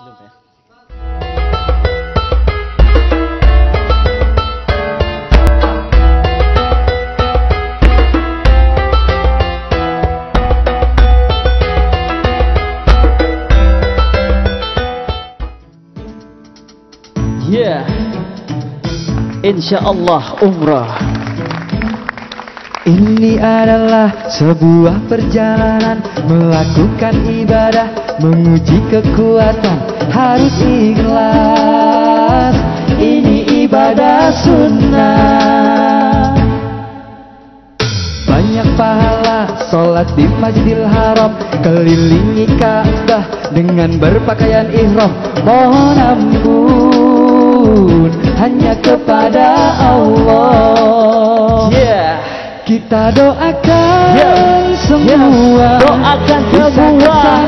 Zoom ya. Yeah, insya Allah umrah. Ini adalah sebuah perjalanan melakukan ibadah, menguji kekuatan, harus ikhlas. Ini ibadah sunnah. Banyak pahala sholat di Masjidil Haram, kelilingi Ka'bah dengan berpakaian ihram. Mohon ampun hanya kepada Allah. Yeah. Kita doakan semua, doakan bisa semua,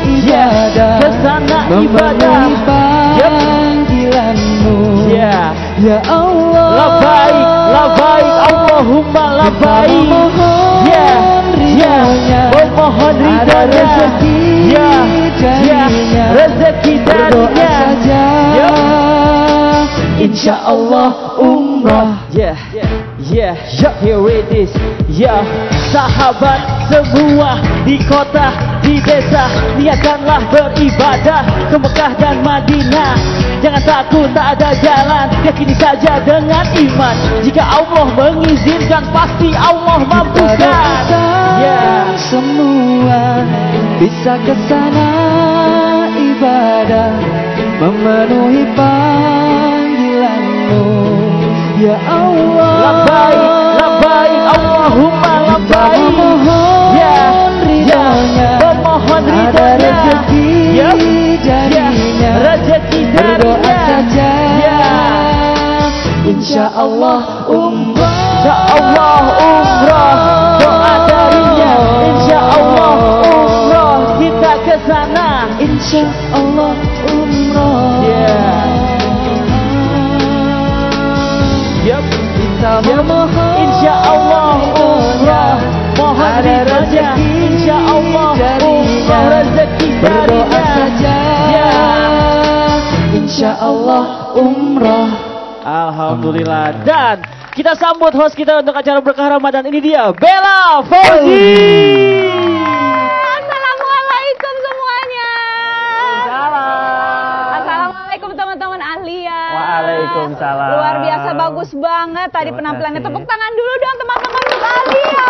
ibadah, kesana ibadah, memenuhi panggilanmu, ya Allah. Labbaik, labbaik, Allahumma labbaik. Memohon ridhonya, rezeki darinya. Insya Allah umrah. Yeah, here it is. Ya, sahabat semua di kota, di desa, niatkanlah beribadah ke Mekah dan Madinah. Jangan takut, tak ada jalan, yakini saja dengan iman. Jika Allah mengizinkan, pasti Allah mampukan. Ya, semua bisa ke sana ibadah, memenuhi panggilanmu, ya Allah. Labbaik, labbaik, Allahumma labbaik. Memohon ridhonya, rezeki berdoa saja. Insya Allah umrah, insya Allah umrah, doa darinya. Insya Allah umrah, kita ke sana. Insya Allah umrah. Kita memohon, insya Allah umrah, mohon ridhonya. Insya Allah umrah, rezeki berdoa darinya. saja. Insya Allah umrah. Alhamdulillah. Dan kita sambut host kita untuk acara berkah Ramadan. Ini dia Bella Fauzi. Assalamualaikum semuanya. Salam. Assalamualaikum teman-teman Ahlia. Waalaikumsalam. Luar biasa bagus banget tadi Terima penampilannya. kasih. Tepuk tangan dulu dong teman-teman untuk Ahlia.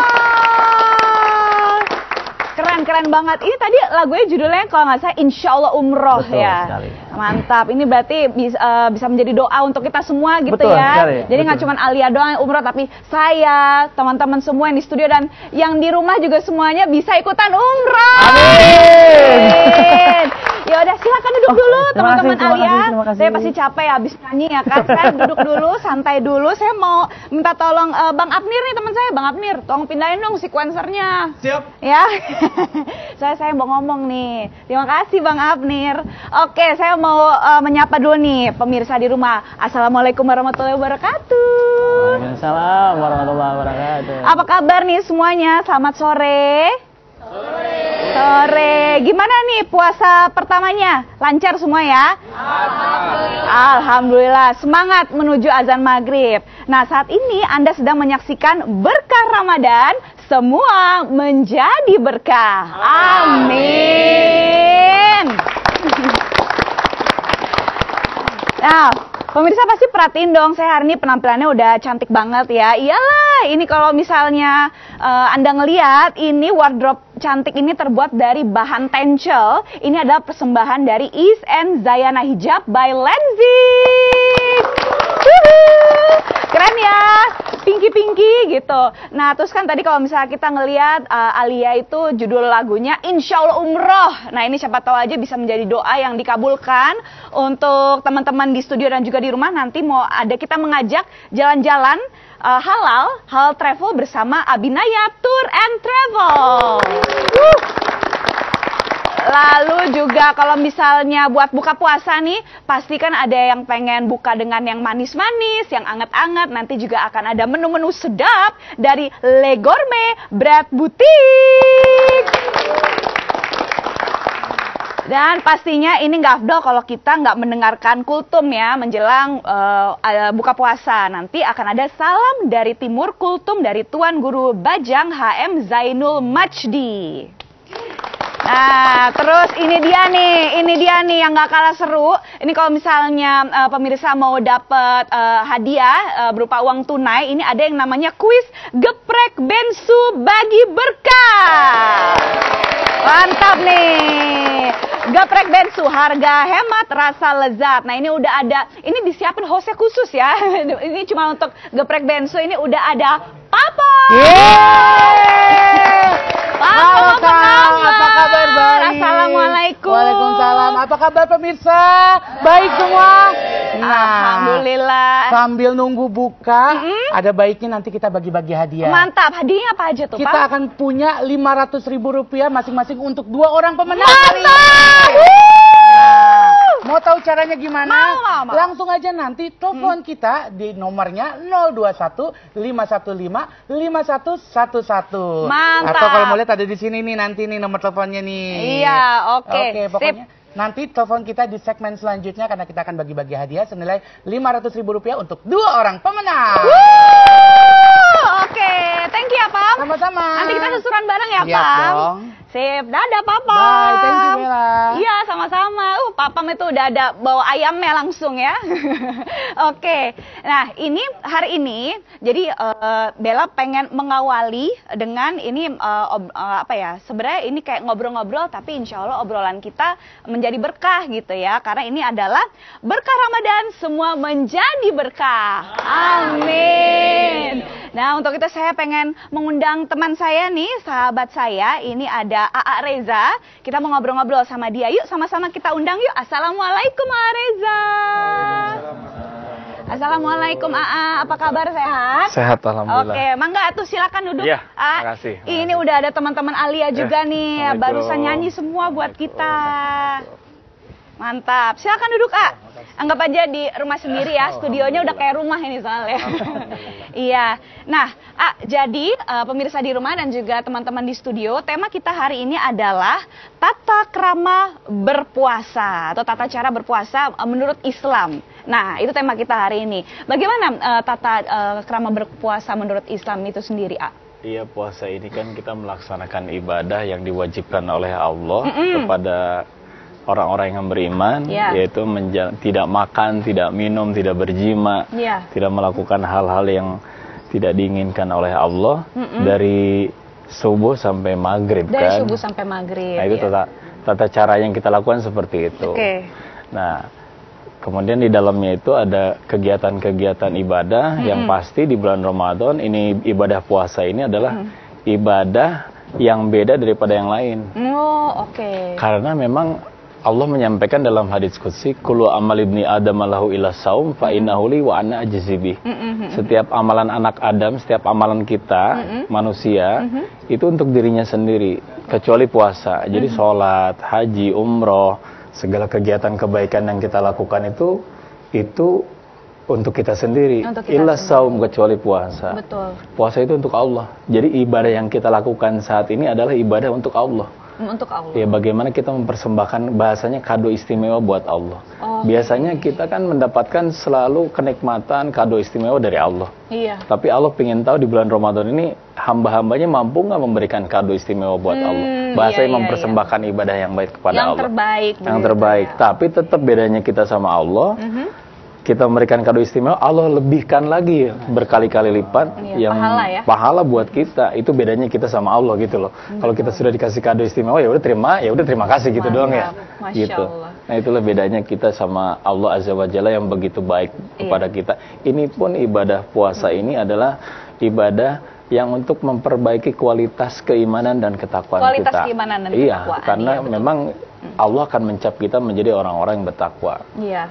Keren banget. Ini tadi lagunya judulnya kalau nggak salah Insya Allah Umroh. Betul ya. sekali. Mantap. Ini berarti bisa menjadi doa untuk kita semua gitu. Betul ya. sekali. Jadi nggak cuma Alia doang yang umroh, tapi saya, teman-teman semua yang di studio dan yang di rumah juga semuanya bisa ikutan umroh. Amin. Ya udah silakan duduk dulu teman-teman terima Alia. kasih, terima kasih. Saya pasti capek habis nyanyi ya kan. Saya duduk dulu, santai dulu. Saya mau minta tolong Bang Apnir nih, teman saya, Bang Apnir, tolong pindahin dong sequencernya. Siap. Ya. Saya mau ngomong nih. Terima kasih Bang Apnir. Oke, saya mau menyapa dulu nih pemirsa di rumah. Assalamualaikum warahmatullahi wabarakatuh. Waalaikumsalam warahmatullahi wabarakatuh. Apa kabar nih semuanya? Selamat sore. Sore. Gimana nih puasa pertamanya? Lancar semua ya? Alhamdulillah. Semangat menuju azan maghrib. Nah, saat ini Anda sedang menyaksikan berkah Ramadan. Semua menjadi berkah. Amin. Nah, pemirsa pasti perhatiin dong, saya hari ini penampilannya udah cantik banget ya. Iyalah, ini kalau misalnya Anda ngeliat, ini wardrobe cantik ini terbuat dari bahan tencel. Ini adalah persembahan dari East and Zayana Hijab by Lenzik. Keren ya, pinky gitu. Nah, terus kan tadi kalau misalnya kita ngelihat Alia itu judul lagunya Insya Allah Umroh. Nah, ini siapa tahu aja bisa menjadi doa yang dikabulkan untuk teman-teman di studio dan juga di rumah. Nanti mau ada kita mengajak jalan-jalan halal travel bersama Abinaya Tour and Travel. Lalu juga kalau misalnya buat buka puasa nih, pasti kan ada yang pengen buka dengan yang manis-manis, yang anget-anget. Nanti juga akan ada menu-menu sedap dari Le Gourmet Bread Boutique. Dan pastinya ini nggak afdol kalau kita nggak mendengarkan kultum ya menjelang buka puasa. Nanti akan ada salam dari Timur Kultum dari Tuan Guru Bajang HM Zainul Majdi. Nah, terus ini dia nih yang nggak kalah seru. Ini kalau misalnya pemirsa mau dapat hadiah berupa uang tunai, ini ada yang namanya kuis geprek bensu bagi berkah. Mantap nih. Geprek bensu, harga hemat, rasa lezat. Nah, ini udah ada, ini disiapin hostnya khusus ya. Ini cuma untuk geprek bensu, ini udah ada Papa. Halo Kang, apa kabar? Baik. Assalamualaikum. Waalaikumsalam. Apa kabar pemirsa? Baik semua? Alhamdulillah. Sambil nunggu buka, ada baiknya nanti kita bagi-bagi hadiah. Mantap, hadiahnya apa aja tuh, Kita Pak? akan punya Rp500.000 masing-masing untuk 2 orang pemenang. Mantap! Mau tahu caranya gimana? Mau. Langsung aja nanti telepon kita di nomornya 021 515 5111. Mantap. Atau kalau mau lihat ada di sini nih nanti nih nomor teleponnya nih. Iya, oke. Oke, pokoknya nanti telepon kita di segmen selanjutnya karena kita akan bagi-bagi hadiah senilai Rp500.000 untuk 2 orang pemenang. Oke, thank you ya, Pam. Sama-sama. Nanti kita susuran bareng ya, Siap Pam. dong. Sip, dadah Papa. Bye, thank you Bella. Iya, sama-sama. Papam itu udah ada bawa ayamnya langsung ya. Oke, nah ini hari ini, jadi Bella pengen mengawali dengan ini apa ya? Sebenarnya ini kayak ngobrol-ngobrol, tapi insya Allah obrolan kita menjadi berkah gitu ya. Karena ini adalah berkah Ramadan, semua menjadi berkah. Amin. Nah, untuk itu saya pengen mengundang teman saya nih, sahabat saya. Ini ada AA Reza. Kita mau ngobrol-ngobrol sama dia. Yuk, sama-sama kita undang yuk. Assalamualaikum AA Reza. Assalamualaikum AA. Apa kabar, sehat? Sehat, alhamdulillah. Oke, mangga tuh silakan duduk. Iya, Ah, makasih. Ini udah ada teman-teman Alia juga nih. Assalamualaikum. Barusan nyanyi semua buat kita. Mantap. Silakan duduk, A. Anggap aja di rumah sendiri ya. Studionya udah kayak rumah ini soalnya. Iya. Nah, A, jadi pemirsa di rumah dan juga teman-teman di studio, tema kita hari ini adalah tata krama berpuasa atau tata cara berpuasa menurut Islam. Nah, itu tema kita hari ini. Bagaimana tata krama berpuasa menurut Islam itu sendiri, A? Iya, puasa ini kan kita melaksanakan ibadah yang diwajibkan oleh Allah kepada orang-orang yang beriman, yaitu tidak makan, tidak minum, tidak berjima, tidak melakukan hal-hal yang tidak diinginkan oleh Allah dari subuh sampai maghrib. Dari subuh sampai maghrib. Nah, itu tata cara yang kita lakukan seperti itu. Nah, kemudian di dalamnya itu ada kegiatan-kegiatan ibadah yang pasti di bulan Ramadan ini ibadah puasa ini adalah ibadah yang beda daripada yang lain. Oh, Karena memang Allah menyampaikan dalam hadits qudsi, kullu amal ibni adam lahu ila saum fa innahu li wa ana ajzi bih. Setiap amalan anak Adam, setiap amalan kita manusia itu untuk dirinya sendiri kecuali puasa. Jadi sholat, haji, umroh, segala kegiatan kebaikan yang kita lakukan itu untuk kita sendiri. Illa saum, kecuali puasa. Betul. Puasa itu untuk Allah. Jadi ibadah yang kita lakukan saat ini adalah ibadah untuk Allah. Untuk Allah. Ya, bagaimana kita mempersembahkan, bahasanya kado istimewa buat Allah. Biasanya kita kan mendapatkan selalu kenikmatan, kado istimewa dari Allah. Iya. Tapi Allah ingin tahu di bulan Ramadan ini hamba-hambanya mampu nggak memberikan kado istimewa buat Allah. Bahasanya mempersembahkan ibadah yang baik kepada Allah. Yang terbaik. Yang terbaik. Tapi tetap bedanya kita sama Allah. Kita memberikan kado istimewa, Allah lebihkan lagi berkali-kali lipat yang pahala buat kita. Itu bedanya kita sama Allah gitu loh. Kalau kita sudah dikasih kado istimewa, ya udah terima kasih gitu doang ya. Gitu. Nah, itulah bedanya kita sama Allah Azza wa Jalla yang begitu baik kepada kita. Ini pun ibadah puasa ini adalah ibadah yang untuk memperbaiki kualitas keimanan dan ketakwaan kita. Kualitas keimanan dan ketakwaan. Karena memang Allah akan mencap kita menjadi orang-orang yang bertakwa.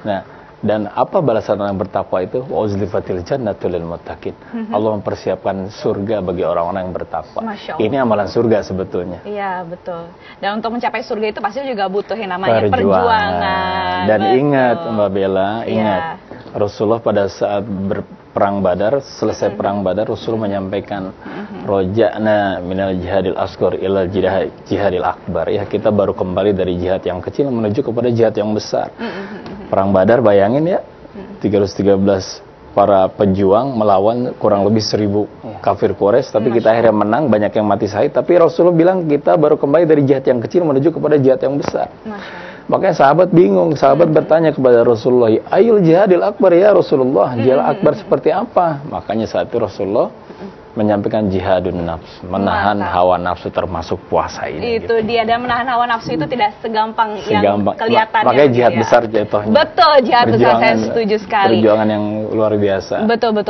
Nah, dan apa balasan orang yang bertakwa itu? Wa uzlifatil jannatu lil muttaqin. Allah mempersiapkan surga bagi orang-orang yang bertakwa. Ini amalan surga sebetulnya. Iya, betul. Dan untuk mencapai surga itu pasti juga butuh yang namanya perjuangan. Dan ingat Mbak Bella, ingat Rasulullah pada saat perang Badar, selesai perang Badar Rasul menyampaikan roja'na minal jihadil asghar ila jihadil akbar. Ya, kita baru kembali dari jihad yang kecil menuju kepada jihad yang besar. Perang Badar, bayangin ya, 313 para pejuang melawan kurang lebih 1000 kafir Quraisy, tapi kita akhirnya menang, banyak yang mati syahid. Tapi Rasulullah bilang kita baru kembali dari jihad yang kecil menuju kepada jihad yang besar. Makanya sahabat bingung, sahabat bertanya kepada Rasulullah, ayul jihadil akbar ya Rasulullah, jihad akbar seperti apa? Makanya saat itu Rasulullah menyampaikan jihadun nafs, menahan hawa nafsu termasuk puasa ini. Itu gitu. dia, dan menahan hawa nafsu itu tidak segampang yang kelihatan. Makanya jihad besar jatuhnya. Betul, jihad besar, saya setuju sekali. Perjuangan yang luar biasa. Betul.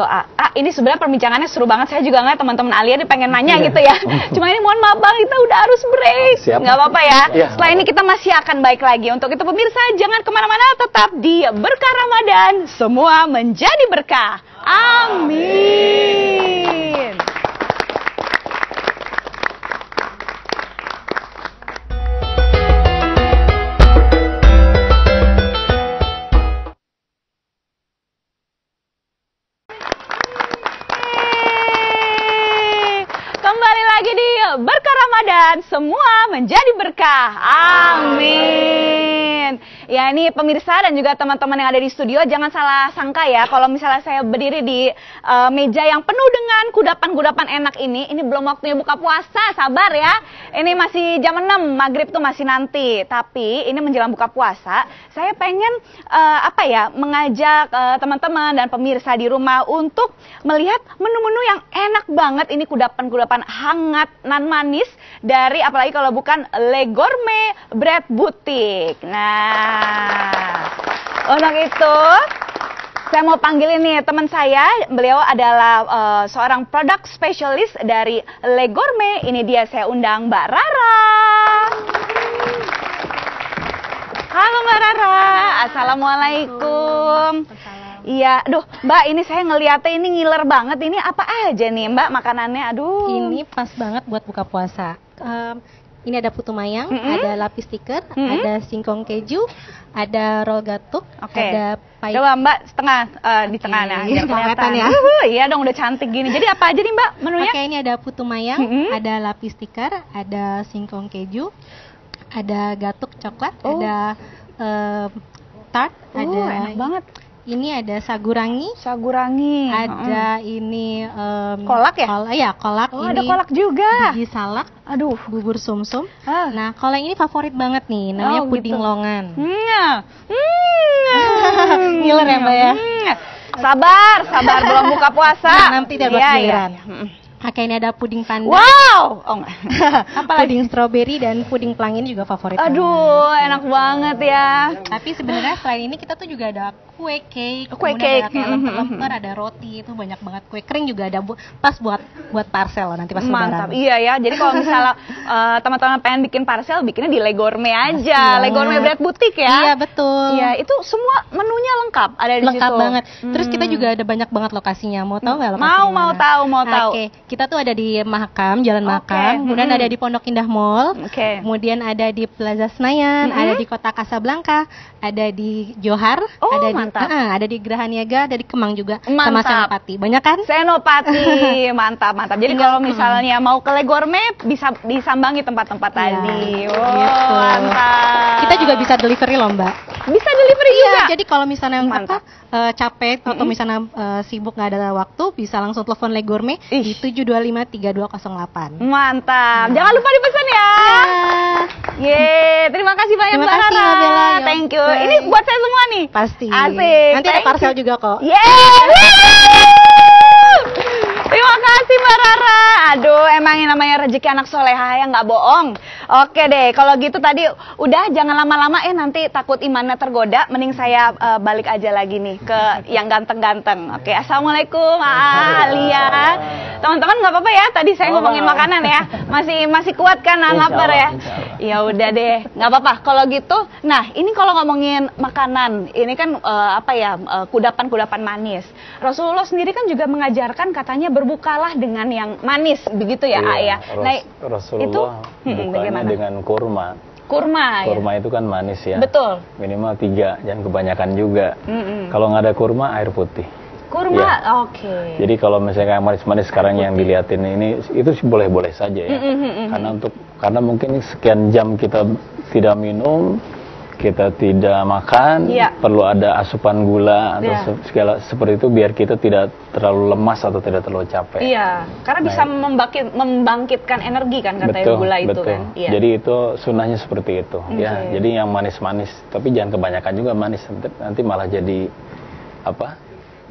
Ini sebenarnya perbincangannya seru banget. Saya juga ngeliat teman-teman Alia nih pengen nanya gitu ya. Cuma ini mohon maaf Bang, kita udah harus break. Nggak apa-apa ya. Setelah ini kita masih akan baik lagi. Untuk itu pemirsa, jangan kemana-mana, tetap di Berkah Ramadan. Semua menjadi berkah. Amin. Kembali lagi di Berkah Ramadan, semua menjadi berkah. Amin. Ya, ini pemirsa dan juga teman-teman yang ada di studio, jangan salah sangka ya kalau misalnya saya berdiri di meja yang penuh dengan kudapan-kudapan enak ini belum waktunya buka puasa, sabar ya. Ini masih jam 6, maghrib tuh masih nanti. Tapi ini menjelang buka puasa, saya pengen mengajak teman-teman dan pemirsa di rumah untuk melihat menu-menu yang enak banget. Ini kudapan-kudapan hangat nan manis dari, apalagi kalau bukan, Le Gourmet Bread Boutique. Nah, untuk itu saya mau panggil ini teman saya. Beliau adalah seorang produk spesialis dari Le Gourmet. Ini dia, saya undang Mbak Rara. Halo Mbak Rara, assalamualaikum. Iya, aduh Mbak, ini saya ngeliatnya ini ngiler banget. Ini apa aja nih Mbak makanannya? Aduh. Ini pas banget buat buka puasa. Ini ada putu mayang, ada lapis stiker, ada singkong keju, ada roll gatuk, ada pai. Coba Mbak setengah di tengah, nah, biar kelihatan ya. Iya dong, udah cantik gini. Jadi apa aja nih Mbak menunya? Oke, ini ada putu mayang, ada lapis stiker, ada singkong keju, ada gatuk coklat, ada tart, ada enak banget. Ini ada sagurangi, ada ini kolak ya? Kolak. Oh, ini ada kolak juga. Biji salak, aduh, bubur sumsum. Nah, kalau yang ini favorit banget nih, namanya puding gitu. longan. Ngiler ya Mbak ya? Sabar, belum buka puasa. Nah, nanti dia buat giliran. Oke, ini ada puding pandan. Wow! Oh, puding stroberi dan puding pelangi ini juga favorit. Aduh, enak banget ya. Tapi sebenarnya selain ini kita tuh juga ada kue cake, ada lemper, ada roti, itu banyak banget. Kue kering juga ada, pas buat parcel loh nanti pas Mantap, lebaran. iya ya. Jadi kalau misalnya teman-teman pengen bikin parcel, bikinnya di Le Gourmet aja. Le Gourmet Bread Boutique ya. Iya, betul. Iya, itu semua menunya lengkap ada di situ. Lengkap banget. Terus kita juga ada banyak banget lokasinya. Mau tahu nggak lokasinya? Mau tahu. Oke, kita tuh ada di Mahakam, Jalan Mahakam. Kemudian ada di Pondok Indah Mall. Kemudian ada di Plaza Senayan, ada di Kota Kasablanka, ada di Johar, ada di Geraha Niaga, ada di Kemang juga, sama Senopati. Banyak kan? Senopati, mantap. Jadi kalau misalnya mau ke Le Gourmet bisa disambangi tempat-tempat tadi. Gitu. Mantap. Kita juga bisa delivery loh Mbak. Bisa delivery juga. Jadi kalau misalnya capek atau misalnya sibuk nggak ada waktu, bisa langsung telepon Le Gourmet di 725-3208. Mantap. Jangan lupa dipesan ya. Terima kasih banyak Mbak Rara. Bella. Thank you. Ini buat saya semua nih. Pasti. Asik. Nanti ada parcel juga kok. Terima kasih Mbak Rara. Aduh, emang yang namanya rezeki anak soleha ya, nggak bohong. Oke deh, kalau gitu tadi udah jangan lama-lama nanti takut imannya tergoda. Mending saya balik aja lagi nih ke yang ganteng-ganteng. Oke, assalamualaikum Alia. Teman-teman nggak apa-apa ya, tadi saya ngomongin makanan ya. Masih kuat kan lapar ya? Ya udah deh, nggak apa-apa. Kalau gitu, nah ini kalau ngomongin makanan, ini kan kudapan-kudapan manis. Rasulullah sendiri kan juga mengajarkan katanya berbukalah dengan yang manis, begitu ya, ya. Nah, Rasulullah bukanya dengan kurma. Kurma itu kan manis ya. Betul. Minimal 3, jangan kebanyakan juga. Kalau nggak ada kurma, air putih. Kurma, Ya. oke. Jadi kalau misalnya kayak manis-manis sekarang yang dilihatin ini, itu sih boleh-boleh saja ya. Karena mungkin sekian jam kita tidak minum, kita tidak makan, perlu ada asupan gula atau segala seperti itu biar kita tidak terlalu lemas atau tidak terlalu capek. Iya, karena bisa membangkitkan energi kan katanya gula itu kan. Iya. Jadi itu sunnahnya seperti itu ya. Jadi yang manis-manis, tapi jangan kebanyakan juga manis, nanti malah jadi apa?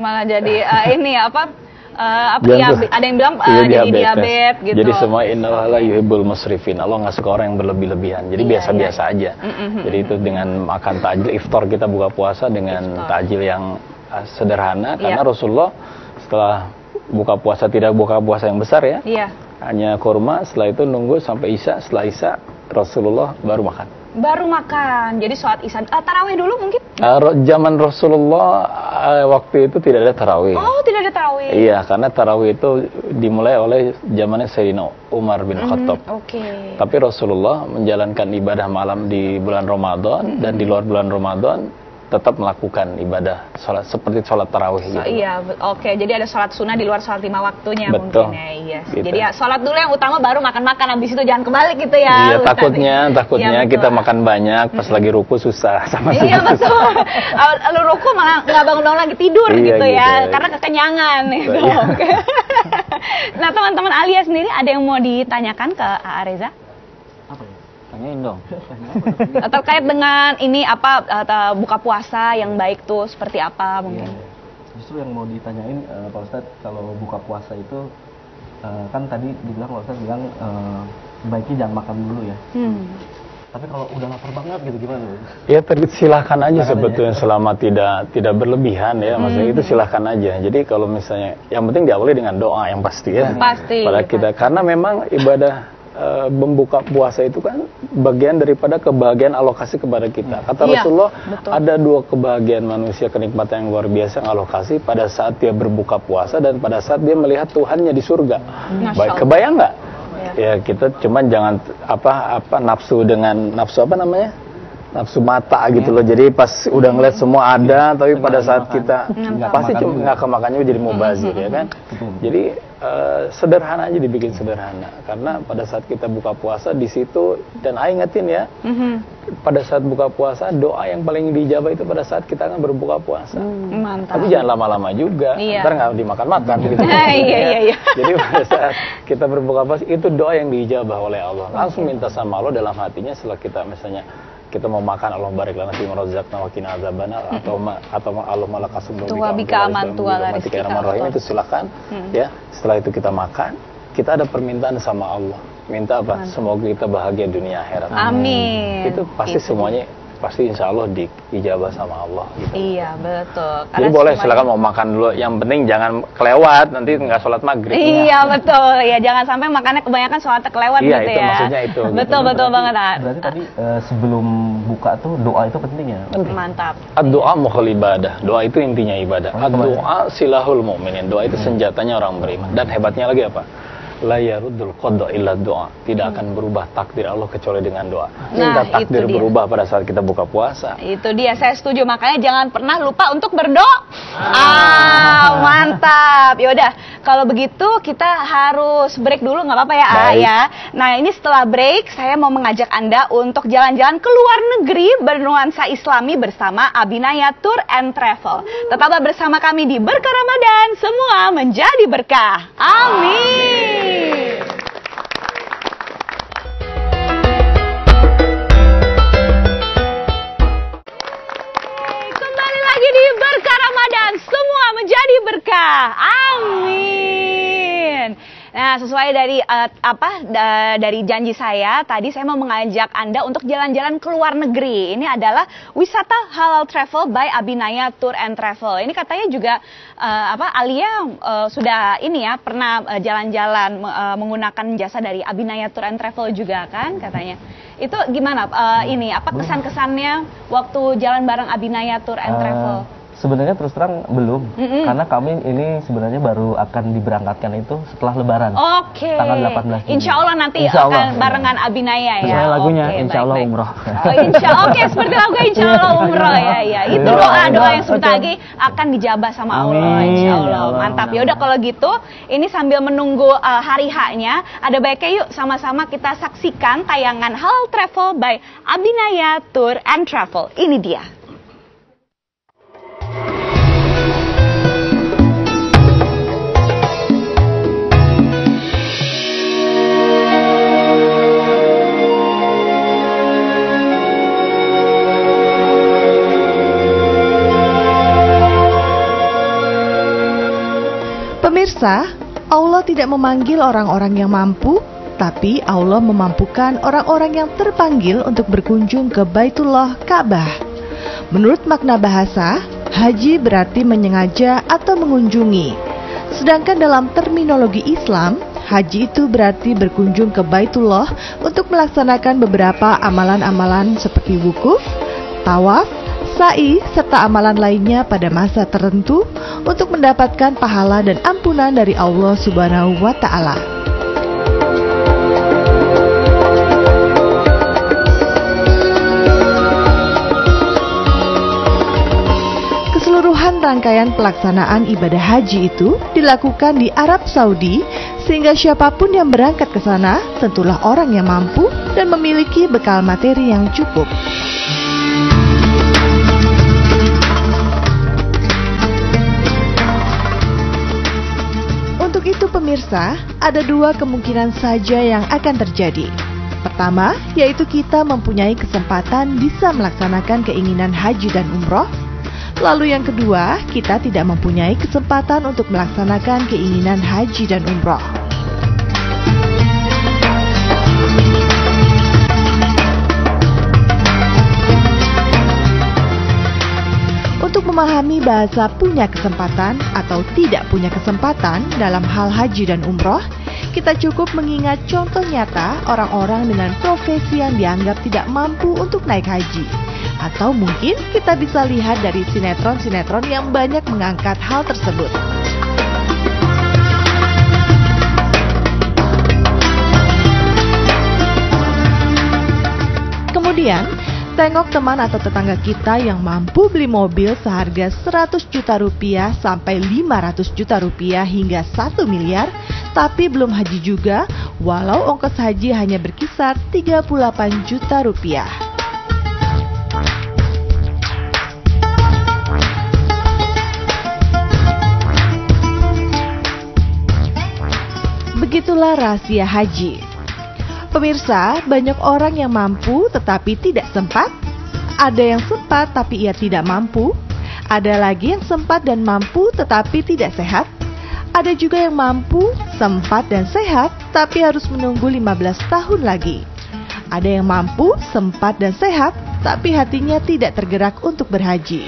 Malah jadi ini apa? Ada yang bilang jadi diabetes gitu. Jadi semua innallaha yuhibbul musrifin. Allah nggak suka orang yang berlebih-lebihan. Jadi biasa-biasa aja. Jadi itu dengan makan takjil iftar kita buka puasa dengan takjil yang sederhana karena Rasulullah setelah buka puasa tidak buka puasa yang besar ya. Hanya kurma, setelah itu nunggu sampai Isya, setelah Isya Rasulullah baru makan. Baru makan, jadi sholat Isya. Tarawih dulu mungkin? Zaman Rasulullah waktu itu tidak ada tarawih. Oh, tidak ada tarawih. Iya, karena tarawih itu dimulai oleh zamannya Sayyidina Umar bin Khattab. Tapi Rasulullah menjalankan ibadah malam di bulan Ramadan dan di luar bulan Ramadan tetap melakukan ibadah sholat seperti sholat tarawih gitu. Iya, jadi ada sholat sunnah di luar sholat 5 waktunya mungkin ya. Iya. Gitu. Jadi ya sholat dulu yang utama, baru makan-makan, habis itu jangan kebalik gitu ya. Iya, takutnya kita makan banyak pas lagi ruku susah sama Iya betul. Lu ruku malah nggak bangun-bangun lagi tidur gitu ya, karena kekenyangan gitu. Nah teman-teman Alia sendiri ada yang mau ditanyakan ke A.A. Reza? Apa ya? Tanyain dong. Terkait dengan ini apa buka puasa yang baik tuh seperti apa mungkin? Justru yang mau ditanyain Pak Ustadz, kalau buka puasa itu kan tadi dibilang Pak Ustadz bilang sebaiknya jangan makan dulu ya. Tapi kalau udah lapar banget gitu gimana? Ya silahkan aja sebetulnya selama tidak berlebihan ya, maksudnya itu silahkan aja. Jadi kalau misalnya yang penting diawali dengan doa yang pasti ya. Pasti. Pada kita karena memang ibadah membuka puasa itu kan bagian daripada kebahagiaan alokasi kepada kita. Kata Rasulullah, ada 2 kebahagiaan manusia, kenikmatan yang luar biasa yang alokasi pada saat dia berbuka puasa dan pada saat dia melihat Tuhannya di surga. Baik, kebayang nggak? Ya kita cuman jangan nafsu nafsu mata gitu loh. Jadi pas udah ngeliat semua ada, tapi pada saat kita pasti cuma nggak kemakannya jadi mubazir ya kan. Jadi sederhana aja, dibikin sederhana karena pada saat kita buka puasa di situ, dan ingetin ya, pada saat buka puasa doa yang paling dijabah itu pada saat kita akan berbuka puasa. Mantap. Tapi jangan lama-lama juga, ntar nggak dimakan-makan gitu. Iya. Jadi pada saat kita berbuka puasa itu doa yang dijabah oleh Allah. Langsung minta sama Allah dalam hatinya setelah kita misalnya kita mau makan, Allah barik lana fi razaqna wa qina azabannar, atau Allah malakasum bika amantu ala rizqika itu silakan ya. Setelah itu kita makan, kita ada permintaan sama Allah. Minta apa? Semoga kita bahagia dunia akhirat. Amin. Itu pasti semuanya pasti insya Allah diijabah sama Allah gitu. Iya betul. Jadi boleh silakan mau makan dulu, yang penting jangan kelewat, nanti nggak sholat maghrib. Iya betul, ya jangan sampai makannya kebanyakan sholatnya kelewat gitu ya. Iya itu maksudnya itu. Betul banget. Berarti tadi sebelum buka tuh doa itu penting ya? Mantap. Doa mukhal ibadah, doa itu intinya ibadah. Doa silahul mu'minin, doa itu senjatanya orang beriman. Dan hebatnya lagi apa? La yaruddul qada illa doa. Tidak akan berubah takdir Allah kecuali dengan doa. Minta takdir berubah pada saat kita buka puasa. Itu dia, saya setuju. Makanya jangan pernah lupa untuk berdoa. Mantap. Yaudah, kalau begitu kita harus break dulu, nggak apa-apa ya, ya. Nah ini setelah break saya mau mengajak Anda untuk jalan-jalan ke luar negeri bernuansa Islami bersama Abinaya Tour and Travel. Tetaplah bersama kami di Berkah Ramadan, semua menjadi berkah. Amin. Kembali lagi di Berkah Ramadan, semua menjadi berkah. Amin. Nah, sesuai dari dari janji saya tadi, saya mau mengajak Anda untuk jalan-jalan ke luar negeri. Ini adalah wisata halal travel by Abinaya Tour and Travel. Ini katanya juga Alia sudah ini ya pernah jalan-jalan menggunakan jasa dari Abinaya Tour and Travel juga kan katanya. Itu gimana ini kesan-kesannya waktu jalan bareng Abinaya Tour and Travel? Sebenarnya terus terang belum, karena kami ini sebenarnya baru akan diberangkatkan itu setelah Lebaran. Tanggal 18 Juni. Insya Allah nanti akan barengan Abinaya ya. Sesuai lagunya, Insya Allah umroh. Seperti lagu Insya Allah umroh ya. Itu doa yang sebentar lagi akan dijabah sama Allah. Insya Allah. Mantap. Ya udah kalau gitu, ini sambil menunggu hari H-nya, ada baiknya yuk sama-sama kita saksikan tayangan Halal Travel by Abinaya Tour and Travel. Ini dia. Pemirsa, Allah tidak memanggil orang-orang yang mampu, tapi Allah memampukan orang-orang yang terpanggil untuk berkunjung ke Baitullah Ka'bah. Menurut makna bahasa, haji berarti menyengaja atau mengunjungi. Sedangkan dalam terminologi Islam, haji itu berarti berkunjung ke Baitullah untuk melaksanakan beberapa amalan-amalan seperti wukuf, tawaf, sa'i, serta amalan lainnya pada masa tertentu untuk mendapatkan pahala dan ampunan dari Allah Subhanahu wa Ta'ala. Keseluruhan rangkaian pelaksanaan ibadah haji itu dilakukan di Arab Saudi, sehingga siapapun yang berangkat ke sana tentulah orang yang mampu dan memiliki bekal materi yang cukup. Untuk itu pemirsa, ada dua kemungkinan saja yang akan terjadi. Pertama, yaitu kita mempunyai kesempatan bisa melaksanakan keinginan haji dan umroh. Lalu yang kedua, kita tidak mempunyai kesempatan untuk melaksanakan keinginan haji dan umroh. Untuk memahami bahasa punya kesempatan atau tidak punya kesempatan dalam hal haji dan umroh, kita cukup mengingat contoh nyata orang-orang dengan profesi yang dianggap tidak mampu untuk naik haji. Atau mungkin kita bisa lihat dari sinetron-sinetron yang banyak mengangkat hal tersebut. Kemudian, tengok teman atau tetangga kita yang mampu beli mobil seharga 100 juta rupiah sampai 500 juta rupiah hingga 1 miliar, tapi belum haji juga, walau ongkos haji hanya berkisar 38 juta rupiah. Begitulah rahasia haji. Pemirsa, banyak orang yang mampu tetapi tidak sempat. Ada yang sempat tapi ia tidak mampu. Ada lagi yang sempat dan mampu tetapi tidak sehat. Ada juga yang mampu, sempat dan sehat tapi harus menunggu 15 tahun lagi. Ada yang mampu, sempat dan sehat tapi hatinya tidak tergerak untuk berhaji.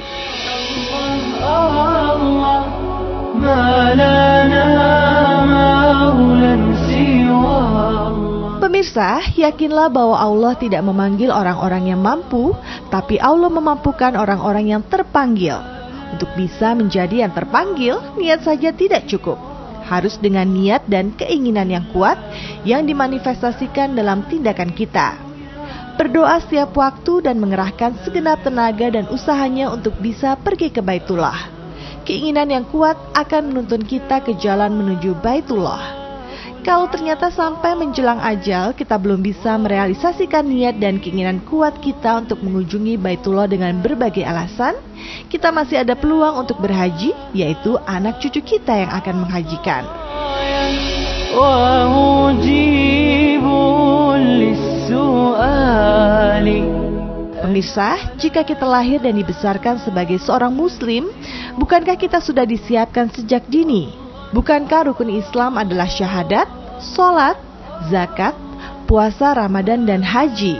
Pemirsa, yakinlah bahwa Allah tidak memanggil orang-orang yang mampu, tapi Allah memampukan orang-orang yang terpanggil. Untuk bisa menjadi yang terpanggil, niat saja tidak cukup. Harus dengan niat dan keinginan yang kuat yang dimanifestasikan dalam tindakan kita. Berdoa setiap waktu dan mengerahkan segenap tenaga dan usahanya untuk bisa pergi ke Baitullah. Keinginan yang kuat akan menuntun kita ke jalan menuju Baitullah. Kalau ternyata sampai menjelang ajal kita belum bisa merealisasikan niat dan keinginan kuat kita untuk mengunjungi Baitullah dengan berbagai alasan, kita masih ada peluang untuk berhaji, yaitu anak cucu kita yang akan menghajikan. Pemirsa, jika kita lahir dan dibesarkan sebagai seorang muslim, bukankah kita sudah disiapkan sejak dini? Bukankah rukun Islam adalah syahadat, sholat, zakat, puasa, Ramadan, dan haji?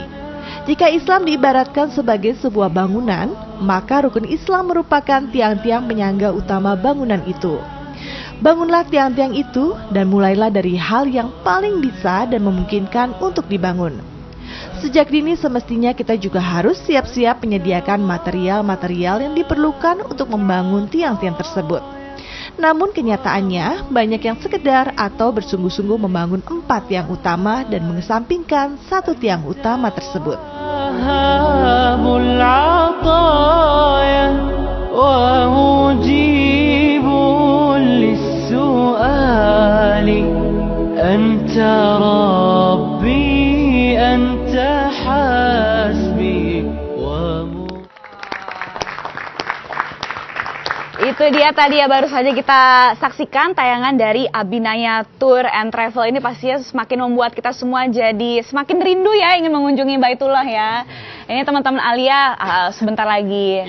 Jika Islam diibaratkan sebagai sebuah bangunan, maka rukun Islam merupakan tiang-tiang penyangga utama bangunan itu. Bangunlah tiang-tiang itu dan mulailah dari hal yang paling bisa dan memungkinkan untuk dibangun. Sejak dini semestinya kita juga harus siap-siap menyediakan material-material yang diperlukan untuk membangun tiang-tiang tersebut. Namun kenyataannya banyak yang sekedar atau bersungguh-sungguh membangun 4 tiang utama dan mengesampingkan 1 tiang utama tersebut. Itu dia tadi ya, baru saja kita saksikan tayangan dari Abinaya Tour and Travel. Ini pastinya semakin membuat kita semua jadi semakin rindu ya ingin mengunjungi Baitullah ya. Ini teman-teman Alia sebentar lagi.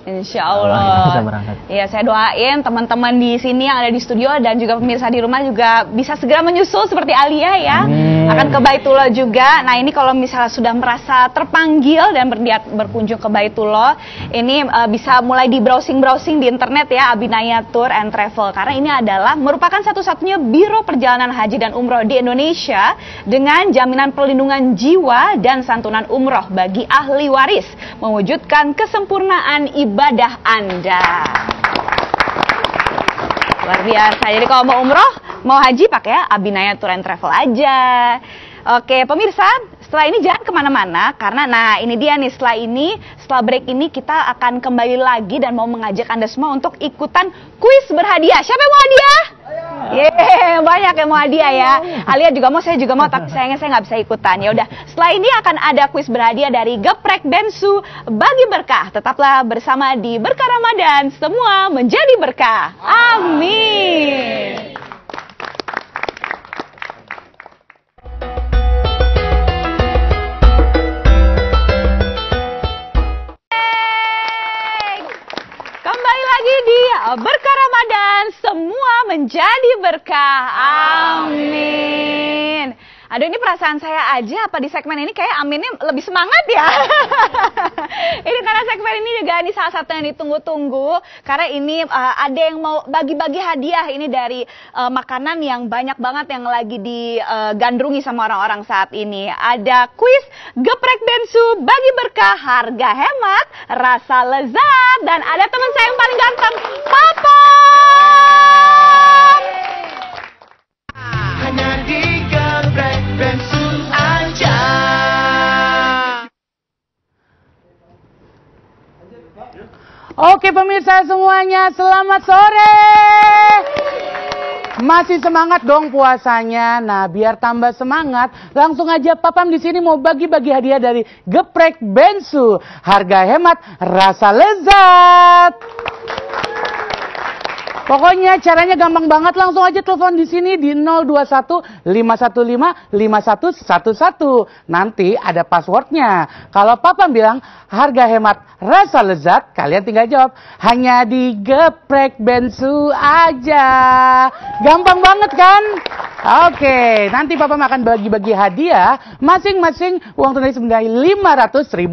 Insya Allah. Bisa berangkat. Iya, saya doain teman-teman di sini yang ada di studio dan juga pemirsa di rumah juga bisa segera menyusul seperti Alia ya. Amin. Akan ke Baitullah juga. Nah ini kalau misalnya sudah merasa terpanggil dan berkunjung ke Baitullah, ini bisa mulai di browsing-browsing di internet ya, Abinaya Tour and Travel. Karena ini adalah merupakan satu-satunya biro perjalanan haji dan umroh di Indonesia dengan jaminan perlindungan jiwa dan santunan umroh bagi ahli waris, mewujudkan kesempurnaan ibadah Anda. Luar biasa. Jadi kalau mau umroh, mau haji pakai Abinaya Tour and Travel aja. Oke, pemirsa, setelah ini jangan kemana-mana, karena nah ini dia nih, setelah break ini kita akan kembali lagi dan mau mengajak Anda semua untuk ikutan kuis berhadiah. Siapa yang mau hadiah? Banyak yang mau hadiah ya. Alia juga mau, saya juga mau, tapi sayangnya saya nggak bisa ikutan. Ya udah, setelah ini akan ada kuis berhadiah dari Geprek Bensu Bagi Berkah. Tetaplah bersama di Berkah Ramadan, semua menjadi berkah. Amin. Berkah Ramadan, semua menjadi berkah. Amin. Aduh, ini perasaan saya aja apa di segmen ini kayak aminnya lebih semangat ya. Ini karena segmen ini juga ini salah satu yang ditunggu-tunggu. Karena ini ada yang mau bagi-bagi hadiah ini dari makanan yang banyak banget yang lagi digandrungi sama orang-orang saat ini. Ada kuis Geprek Bensu Bagi Berkah, harga hemat, rasa lezat. Dan ada teman saya yang paling ganteng, Papa. Hanya di Geprek Bensu aja. Oke pemirsa semuanya, selamat sore. Masih semangat dong puasanya. Nah, biar tambah semangat, langsung aja Papam di sini mau bagi-bagi hadiah dari Geprek Bensu. Harga hemat, rasa lezat. Pokoknya caranya gampang banget, langsung aja telepon di sini di 021 515 5111. Nanti ada passwordnya. Kalau Papa bilang harga hemat rasa lezat, kalian tinggal jawab hanya di Geprek Bensu aja. Gampang banget kan? Oke, nanti Papa akan bagi-bagi hadiah masing-masing uang tunai senilai Rp500.000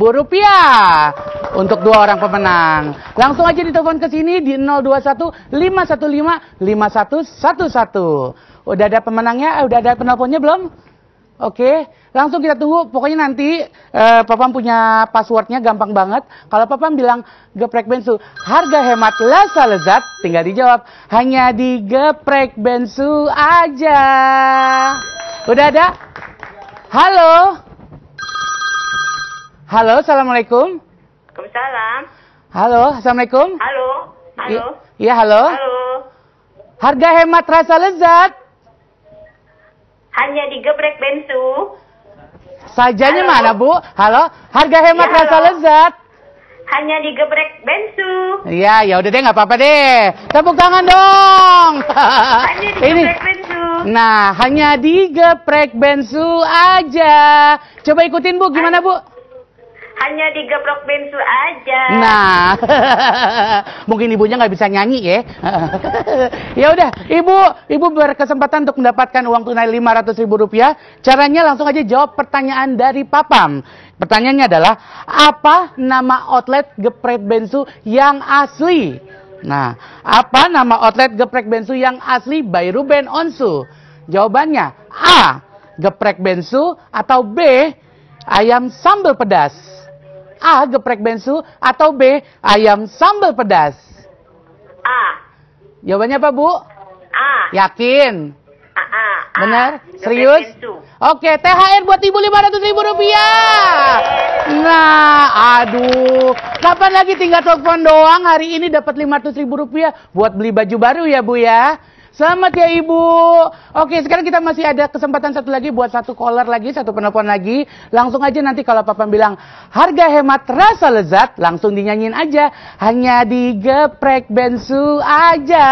untuk 2 orang pemenang. Langsung aja ditelepon ke sini di 021 515 5111. Udah ada pemenangnya? Udah ada penelponnya belum? Oke, langsung kita tunggu. Pokoknya nanti Papam punya passwordnya, gampang banget. Kalau Papam bilang Geprek Bensu, harga hemat rasa lezat, tinggal dijawab hanya di Geprek Bensu aja. Udah ada? Halo? Halo, assalamualaikum. Waalaikumsalam. Halo, assalamualaikum. Halo. Halo. Iya, halo. Halo. Harga hemat rasa lezat. Hanya di Geprek Bensu. Sajanya Halo. mana, Bu? Halo, harga hemat Ya, rasa halo. lezat. Hanya di Geprek Bensu. Iya, ya udah deh, nggak apa-apa deh. Tepuk tangan dong. Hanya di Geprek Bensu. Nah, hanya di Geprek Bensu aja. Coba ikutin Bu, gimana Bu? Hanya di Geprek Bensu aja. Nah, mungkin ibunya nggak bisa nyanyi ya. Ya udah, ibu berkesempatan untuk mendapatkan uang tunai Rp500.000. Caranya langsung aja jawab pertanyaan dari Papam. Pertanyaannya adalah, apa nama outlet Geprek Bensu yang asli? Nah, apa nama outlet Geprek Bensu yang asli by Ruben Onsu? Jawabannya A, Geprek Bensu, atau B, ayam sambal pedas? A. Geprek bensu atau B. Ayam sambal pedas? A. Jawabannya apa, Bu? A. Yakin? A. Benar? Geprek Serius? bensu. Oke, THR buat Ibu 500.000 rupiah. Nah, aduh. Kapan lagi tinggal telepon doang, hari ini dapat 500.000 rupiah buat beli baju baru ya, Bu ya. Selamat ya Ibu. Oke, sekarang kita masih ada kesempatan satu lagi buat satu caller lagi, satu penelpon lagi. Langsung aja nanti kalau Papa bilang harga hemat rasa lezat, langsung dinyanyiin aja. Hanya di Geprek Bensu aja.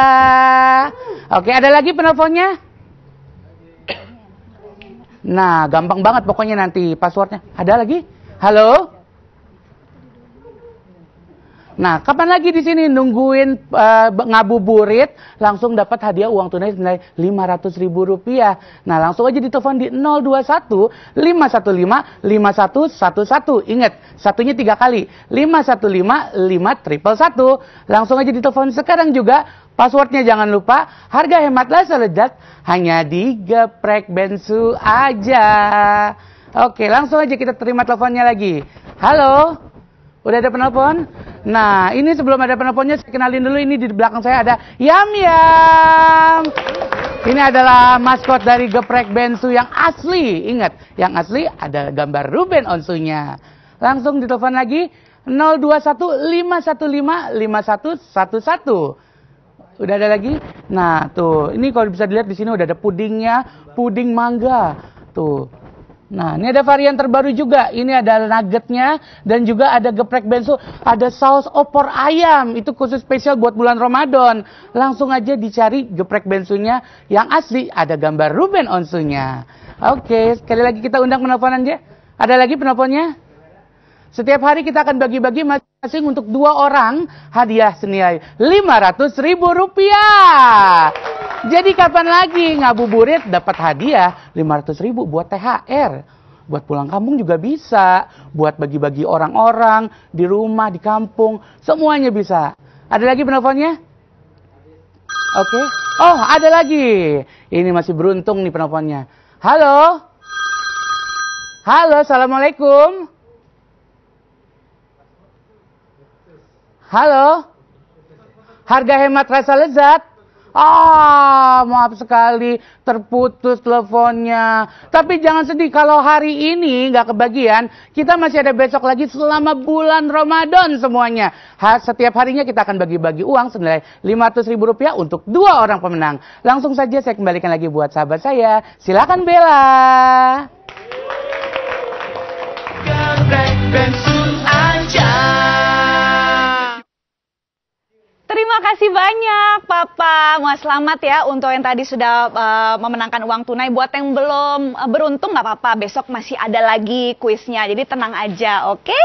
Oke, ada lagi penelponnya? Nah, gampang banget pokoknya nanti passwordnya. Ada lagi? Halo? Nah, kapan lagi di sini nungguin ngabuburit, langsung dapat hadiah uang tunai senilai 500.000 rupiah. Nah, langsung aja ditelepon di 021 515 5111. Ingat, satunya 3 kali. 515 5111. Langsung aja ditelepon sekarang juga. Passwordnya jangan lupa, harga hemat rasa lezat hanya di Geprek Bensu aja. Oke, langsung aja kita terima teleponnya lagi. Halo? Udah ada penelpon? Nah, ini sebelum ada penelponnya saya kenalin dulu, ini di belakang saya ada Yam Yam. Ini adalah maskot dari Geprek Bensu yang asli. Ingat, yang asli ada gambar Ruben Onsunya. Langsung ditelepon lagi 021 515 5111. Udah ada lagi? Nah, tuh. Ini kalau bisa dilihat di sini udah ada pudingnya, puding mangga. Tuh. Nah, ini ada varian terbaru juga. Ini ada nuggetnya dan juga ada geprek bensu, ada saus opor ayam. Itu khusus spesial buat bulan Ramadan. Langsung aja dicari geprek bensunya yang asli, ada gambar Ruben Onsunya. Oke, sekali lagi kita undang penelponan aja. Ada lagi penelponnya? Setiap hari kita akan bagi-bagi masing-masing untuk 2 orang hadiah senilai 500.000 rupiah. Jadi kapan lagi ngabuburit dapat hadiah 500.000 buat THR. Buat pulang kampung juga bisa. Buat bagi-bagi orang-orang di rumah, di kampung. Semuanya bisa. Ada lagi penelponnya? Oke. Oh, ada lagi. Ini masih beruntung nih penelponnya. Halo? Halo, Assalamualaikum. Halo? Harga hemat rasa lezat? Maaf sekali, terputus teleponnya. Tapi jangan sedih, kalau hari ini nggak kebagian, kita masih ada besok lagi selama bulan Ramadan semuanya. Setiap harinya kita akan bagi-bagi uang senilai 500.000 rupiah untuk 2 orang pemenang. Langsung saja saya kembalikan lagi buat sahabat saya. Silakan Bella. Geprek bensu aja. Terima kasih banyak Papa. Mau selamat ya untuk yang tadi sudah memenangkan uang tunai. Buat yang belum beruntung nggak apa-apa, besok masih ada lagi kuisnya. Jadi tenang aja, oke?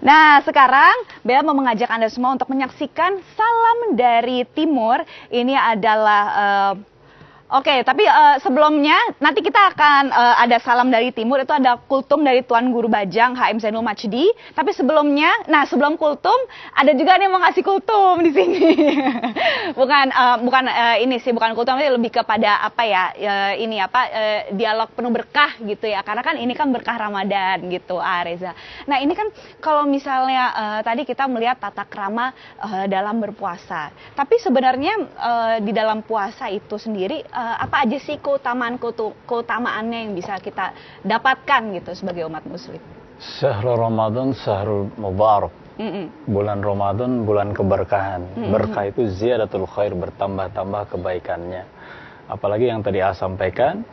Nah, sekarang Bella mau mengajak Anda semua untuk menyaksikan Salam dari Timur. Ini adalah Oke, tapi sebelumnya nanti kita akan ada salam dari timur, itu ada kultum dari Tuan Guru Bajang HM Zainul Majdi. Tapi sebelumnya, sebelum kultum ada juga nih mau ngasih kultum di sini. bukan kultum, tapi lebih kepada dialog penuh berkah gitu ya. Karena kan ini kan berkah Ramadan gitu, Reza. Nah, ini kan kalau misalnya tadi kita melihat tata krama dalam berpuasa. Tapi sebenarnya di dalam puasa itu sendiri apa aja sih keutamaannya yang bisa kita dapatkan gitu sebagai umat muslim? Syahrul Ramadan, syahrul mubarak. Bulan Ramadan, bulan keberkahan. Berkah itu ziyadatul khair, bertambah-tambah kebaikannya. Apalagi yang tadi sampaikan,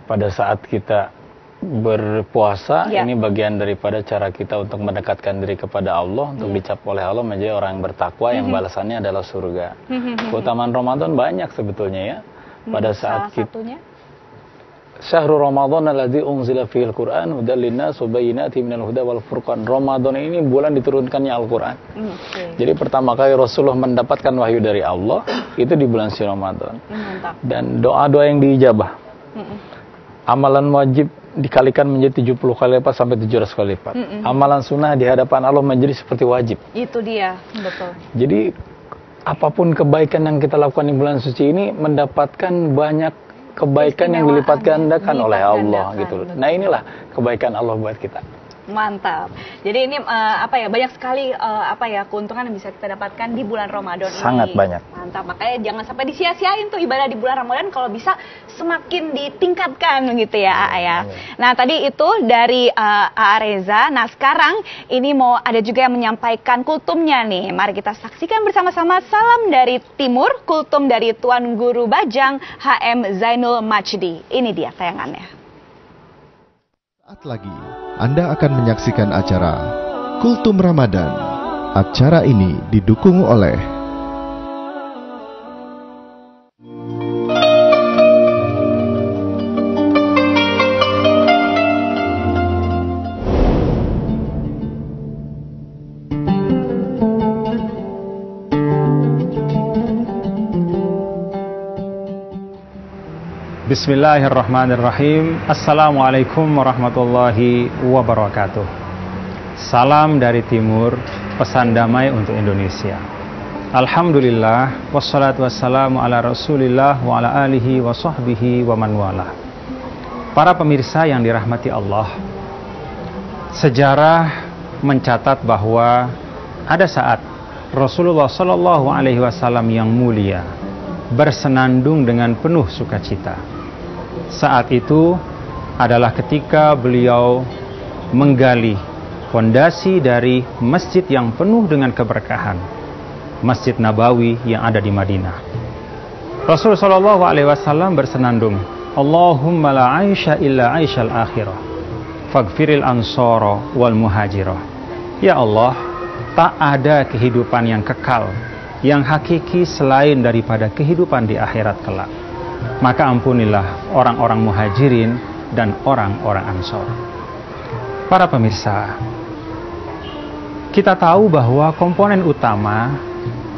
pada saat kita berpuasa, ini bagian daripada cara kita untuk mendekatkan diri kepada Allah, untuk dicap oleh Allah menjadi orang yang bertakwa, yang balasannya adalah surga. Keutamaan Ramadan banyak sebetulnya ya. Pada saat kita Syahrul Ramadan alladzi unzila fihil Qur'an hudal linnas wa bayyinatin minal huda wal furqan. Ramadan ini bulan diturunkannya Al-Qur'an. Jadi pertama kali Rasulullah mendapatkan wahyu dari Allah itu di bulan si Ramadan. Dan doa-doa yang diijabah. Amalan wajib dikalikan menjadi 70 kali lipat sampai 700 kali lipat. Amalan sunnah di hadapan Allah menjadi seperti wajib. Itu dia, betul. Jadi apapun kebaikan yang kita lakukan di bulan suci ini mendapatkan banyak kebaikan yang dilipat gandakan oleh Allah gitu. Nah, inilah kebaikan Allah buat kita. Mantap. Jadi ini banyak sekali keuntungan yang bisa kita dapatkan di bulan Ramadan ini. Sangat banyak. Mantap. Makanya jangan sampai disia-siain tuh ibadah di bulan Ramadan, kalau bisa semakin ditingkatkan gitu ya, A ya. Nah, tadi itu dari A Reza. Nah, sekarang ini mau ada juga yang menyampaikan kultumnya nih. Mari kita saksikan bersama-sama. Salam dari Timur, kultum dari Tuan Guru Bajang HM Zainul Majdi. Ini dia tayangannya. Saat lagi Anda akan menyaksikan acara Kultum Ramadan. Acara ini didukung oleh Bismillahirrahmanirrahim. Assalamualaikum warahmatullahi wabarakatuh. Salam dari Timur, pesan damai untuk Indonesia. Alhamdulillah, wassalatu wassalamu ala rasulillah wa ala alihi wa sahbihi wa man wala. Para pemirsa yang dirahmati Allah, sejarah mencatat bahwa ada saat Rasulullah Shallallahu Alaihi Wasallam yang mulia bersenandung dengan penuh sukacita. Saat itu adalah ketika beliau menggali fondasi dari masjid yang penuh dengan keberkahan, Masjid Nabawi yang ada di Madinah. Rasulullah Shallallahu Alaihi Wasallam bersenandung, Allahumma la aisha illa aishal akhirah, faghfiril ansara wal muhajirah. Ya Allah, tak ada kehidupan yang kekal, yang hakiki selain daripada kehidupan di akhirat kelak. Maka ampunilah orang-orang muhajirin dan orang-orang ansor. Para pemirsa, kita tahu bahwa komponen utama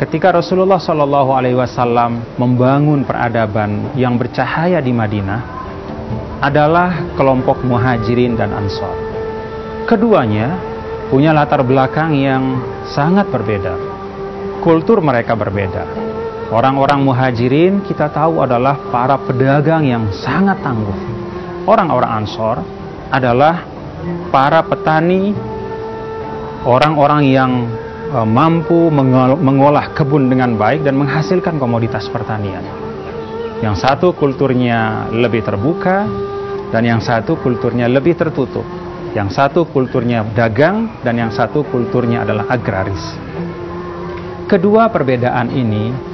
ketika Rasulullah Shallallahu Alaihi Wasallam membangun peradaban yang bercahaya di Madinah adalah kelompok muhajirin dan ansor. Keduanya punya latar belakang yang sangat berbeda. Kultur mereka berbeda. Orang-orang muhajirin kita tahu adalah para pedagang yang sangat tangguh. Orang-orang ansor adalah para petani, orang-orang yang mampu mengolah kebun dengan baik dan menghasilkan komoditas pertanian. Yang satu kulturnya lebih terbuka dan yang satu kulturnya lebih tertutup. Yang satu kulturnya dagang dan yang satu kulturnya adalah agraris. Kedua perbedaan ini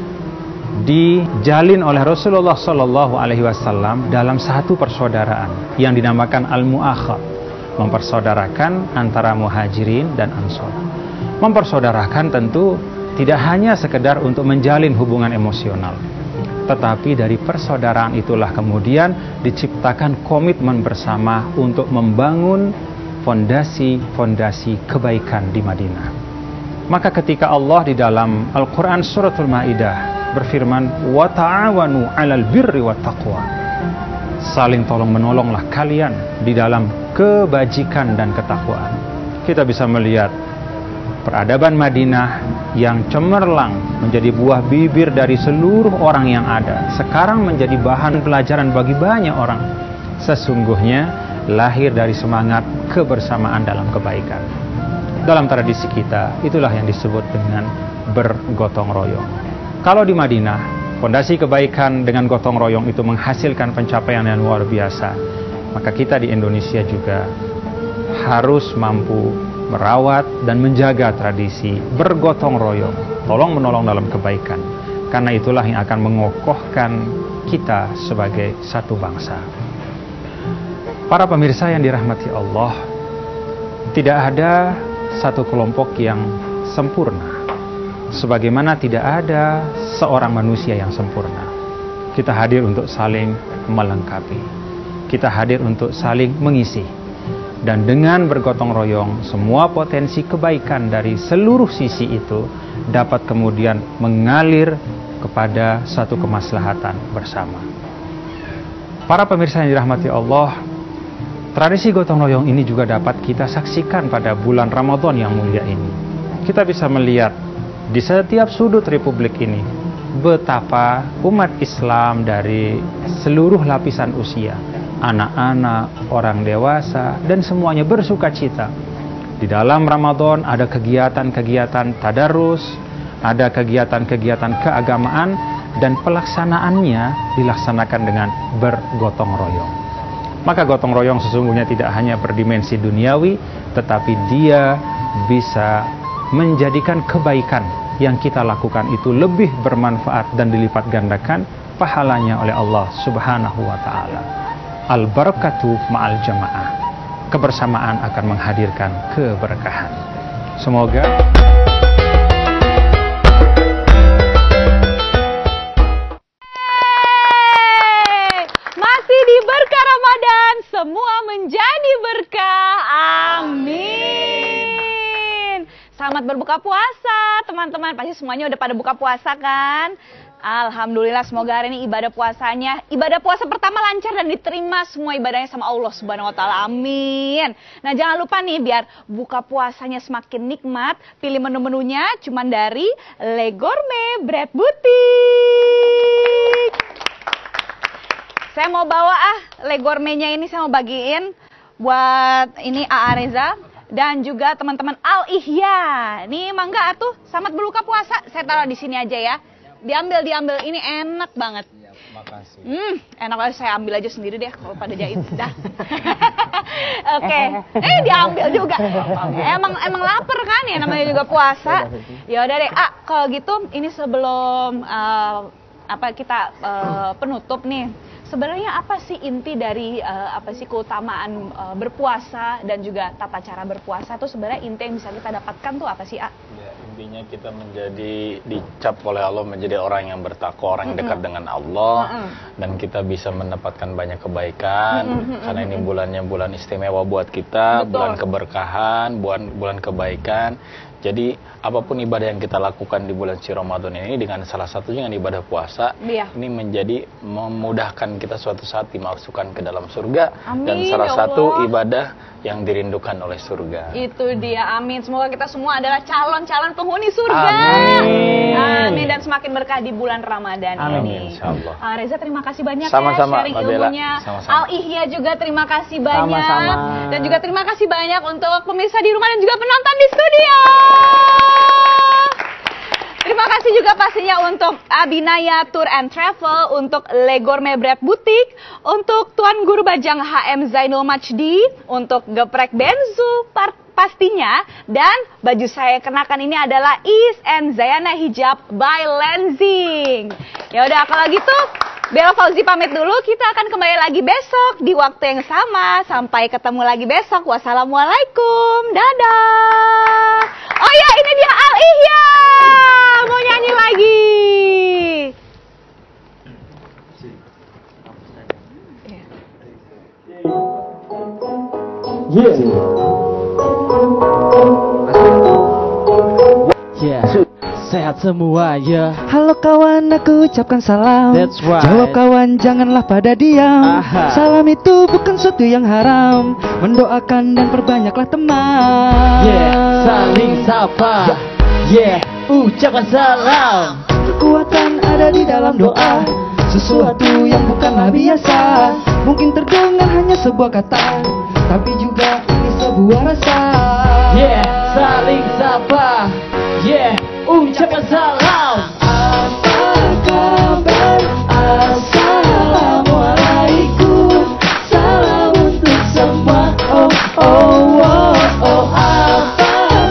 dijalin oleh Rasulullah Shallallahu Alaihi Wasallam dalam satu persaudaraan yang dinamakan al-mu'akhad, mempersaudarakan antara muhajirin dan ansor. Mempersaudarakan tentu tidak hanya sekedar untuk menjalin hubungan emosional, tetapi dari persaudaraan itulah kemudian diciptakan komitmen bersama untuk membangun fondasi-fondasi kebaikan di Madinah. Maka ketika Allah di dalam Al-Quran Suratul Maidah berfirman, wa ta'awanu 'alal birri wat taqwa, saling tolong menolonglah kalian di dalam kebajikan dan ketakwaan. Kita bisa melihat peradaban Madinah yang cemerlang menjadi buah bibir dari seluruh orang yang ada, sekarang menjadi bahan pelajaran bagi banyak orang. Sesungguhnya lahir dari semangat kebersamaan dalam kebaikan. Dalam tradisi kita, itulah yang disebut dengan bergotong royong. Kalau di Madinah, fondasi kebaikan dengan gotong royong itu menghasilkan pencapaian yang luar biasa. Maka kita di Indonesia juga harus mampu merawat dan menjaga tradisi bergotong royong, tolong menolong dalam kebaikan. Karena itulah yang akan mengokohkan kita sebagai satu bangsa. Para pemirsa yang dirahmati Allah, tidak ada satu kelompok yang sempurna. Sebagaimana tidak ada seorang manusia yang sempurna. Kita hadir untuk saling melengkapi. Kita hadir untuk saling mengisi. Dan dengan bergotong royong, semua potensi kebaikan dari seluruh sisi itu dapat kemudian mengalir kepada satu kemaslahatan bersama. Para pemirsa yang dirahmati Allah, tradisi gotong royong ini juga dapat kita saksikan pada bulan Ramadan yang mulia ini. Kita bisa melihat di setiap sudut Republik ini betapa umat Islam dari seluruh lapisan usia, anak-anak, orang dewasa, dan semuanya bersuka cita. Di dalam Ramadan ada kegiatan-kegiatan tadarus, ada kegiatan-kegiatan keagamaan, dan pelaksanaannya dilaksanakan dengan bergotong royong. Maka gotong royong sesungguhnya tidak hanya berdimensi duniawi, tetapi dia bisa menjadikan kebaikan yang kita lakukan itu lebih bermanfaat dan dilipat gandakan pahalanya oleh Allah Subhanahu wa Ta'ala. Al-barakatu ma'al jamaah. Kebersamaan akan menghadirkan keberkahan. Semoga masih di berkah Ramadan, semua menjadi berkah. Amin. Selamat berbuka puasa, teman-teman. Pasti semuanya udah pada buka puasa kan? Alhamdulillah, semoga hari ini ibadah puasa pertama lancar dan diterima semua ibadahnya sama Allah Subhanahu wa Ta'ala. Amin. Nah, jangan lupa nih, biar buka puasanya semakin nikmat, pilih menu-menunya cuman dari Le Gourmet Bread Boutique. Saya mau bawa Le Gourmetnya ini, saya mau bagiin buat ini AA Reza dan juga teman-teman Al Ihya. Nih, mangga atuh, selamat berbuka puasa. Saya taruh di sini aja ya. Diambil, ini enak banget. Ya, makasih. Enak banget, saya ambil aja sendiri deh kalau pada jahit. Dah. Oke. Diambil juga. Emang lapar kan ya, namanya juga puasa. Ya udah deh. Kalau gitu ini sebelum kita penutup nih. Sebenarnya apa sih inti dari keutamaan berpuasa dan juga tata cara berpuasa tuh sebenarnya inti yang bisa kita dapatkan tuh apa sih, A? Ya, intinya kita menjadi dicap oleh Allah menjadi orang yang bertakwa, orang yang dekat dengan Allah, dan kita bisa mendapatkan banyak kebaikan karena ini bulannya bulan istimewa buat kita. Betul. Bulan keberkahan, bulan kebaikan. Jadi apapun ibadah yang kita lakukan di bulan suci Ramadan ini, dengan salah satunya dengan ibadah puasa, ini menjadi memudahkan kita suatu saat dimasukkan ke dalam surga. Amin, dan salah satu ibadah yang dirindukan oleh surga. Itu dia, amin. Semoga kita semua adalah calon-calon penghuni surga. Amin. Dan semakin berkah di bulan Ramadan ini. Insyaallah. Reza, terima kasih banyak sama-sama, ya sharing ilmunya. Al Ihya juga terima kasih banyak. Sama-sama. Dan juga terima kasih banyak untuk pemirsa di rumah dan juga penonton di studio. Terima kasih juga pastinya untuk Abinaya Tour and Travel, untuk Le Gourmet Bread Boutique, untuk Tuan Guru Bajang HM Zainul Majdi, untuk Geprek Benzu pastinya, dan baju saya kenakan ini adalah Is and Zayana Hijab by Lenzing. Ya udah, kalau gitu Bella Fauzi pamit dulu. Kita akan kembali lagi besok di waktu yang sama. Sampai ketemu lagi besok. Wassalamualaikum. Dadah. Oh ya, ini dia Al Ihya. Mau nyanyi lagi. Sehat semua ya. Halo kawan, aku ucapkan salam. That's right. Jawab kawan, janganlah pada diam. Salam itu bukan sesuatu yang haram. Mendoakan dan perbanyaklah teman. Saling sapa. Ucapkan salam. Kekuatan ada di dalam doa. Sesuatu yang bukanlah biasa. Mungkin terdengar hanya sebuah kata, tapi juga ini sebuah rasa. Saling sapa. Ucapkan salam. Apa kabar? Assalamualaikum. Salam untuk semua. Apa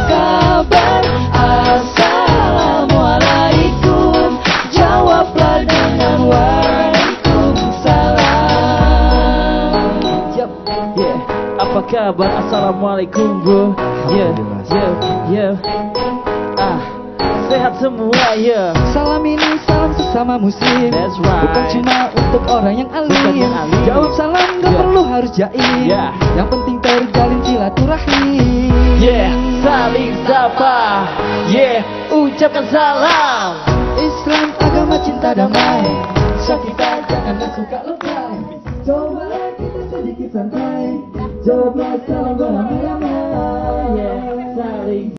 kabar? Assalamualaikum. Jawablah dengan waalaikumsalam. Apa kabar? Assalamualaikum bro. Sehat semua ya. Salam ini salam sesama muslim. That's right. Bukan cuma untuk orang yang alim. Jawab salam gak perlu harus jaim. Yang penting terjalin silaturahim. Saling sapa. Ucapkan salam. Islam agama cinta damai. So kita janganlah suka lebay. Cobalah kita sedikit santai. Jawablah salam beramai-ramai. Saling